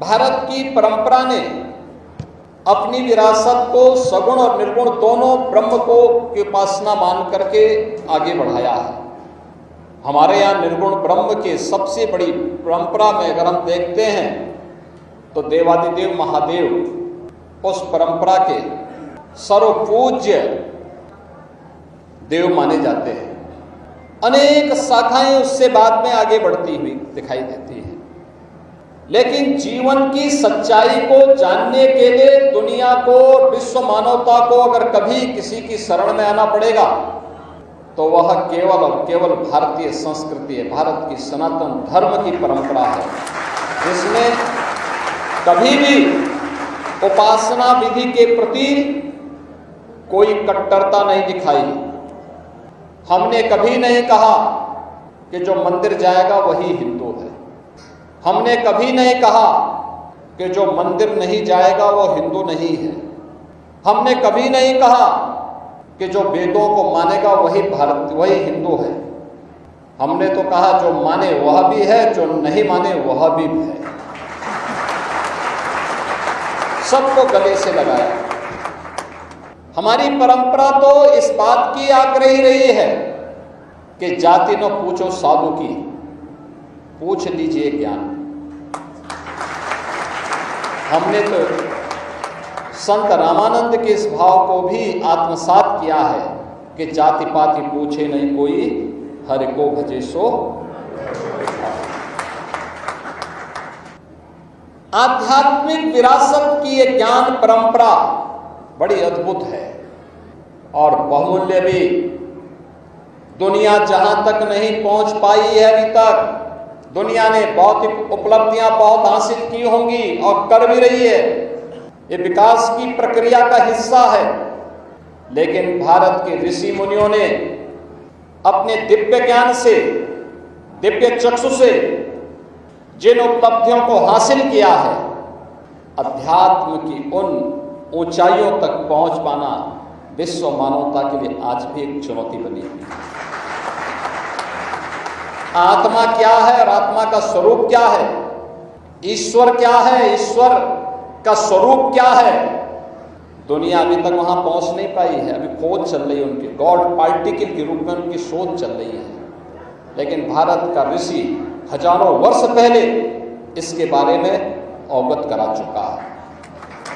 भारत की परंपरा ने अपनी विरासत को सगुण और निर्गुण दोनों ब्रह्म को की उपासना मान करके आगे बढ़ाया है। हमारे यहाँ निर्गुण ब्रह्म की सबसे बड़ी परंपरा में अगर हम देखते हैं तो देवादिदेव महादेव उस परंपरा के सर्वपूज्य देव माने जाते हैं। अनेक शाखाएं उससे बाद में आगे बढ़ती हुई दिखाई देती हैं, लेकिन जीवन की सच्चाई को जानने के लिए दुनिया को, विश्व मानवता को अगर कभी किसी की शरण में आना पड़ेगा तो वह केवल और केवल भारतीय संस्कृति है, भारत की सनातन धर्म की परंपरा है, जिसमें कभी भी उपासना विधि के प्रति कोई कट्टरता नहीं दिखाई। हमने कभी नहीं कहा कि जो मंदिर जाएगा वही हिंदू है। हमने कभी नहीं कहा कि जो मंदिर नहीं जाएगा वो हिंदू नहीं है। हमने कभी नहीं कहा कि जो वेदों को मानेगा वही हिंदू है। हमने तो कहा जो माने वह भी है, जो नहीं माने वह भी है। सबको गले से लगाया। हमारी परंपरा तो इस बात की आग्रही रही है कि जाति न पूछो साधु की, पूछ लीजिए ज्ञान। हमने तो संत रामानंद के इस भाव को भी आत्मसात किया है कि जाति पाति पूछे नहीं कोई, हरि को भजे सो। आध्यात्मिक विरासत की ये ज्ञान परंपरा बड़ी अद्भुत है और बहुमूल्य भी। दुनिया जहां तक नहीं पहुंच पाई है अभी तक, दुनिया ने भौतिक उपलब्धियां बहुत हासिल की होंगी और कर भी रही है, ये विकास की प्रक्रिया का हिस्सा है, लेकिन भारत के ऋषि मुनियों ने अपने दिव्य ज्ञान से, दिव्य चक्षु से जिन उपलब्धियों को हासिल किया है, अध्यात्म की उन ऊंचाइयों तक पहुंच पाना विश्व मानवता के लिए आज भी एक चुनौती बनी हुई है। आत्मा क्या है और आत्मा का स्वरूप क्या है, ईश्वर क्या है, ईश्वर का स्वरूप क्या है, दुनिया अभी तक वहां पहुंच नहीं पाई है। अभी खोज चल रही है उनकी, गॉड पार्टिकल के रूप में उनकी शोध चल रही है, लेकिन भारत का ऋषि हजारों वर्ष पहले इसके बारे में अवगत करा चुका है।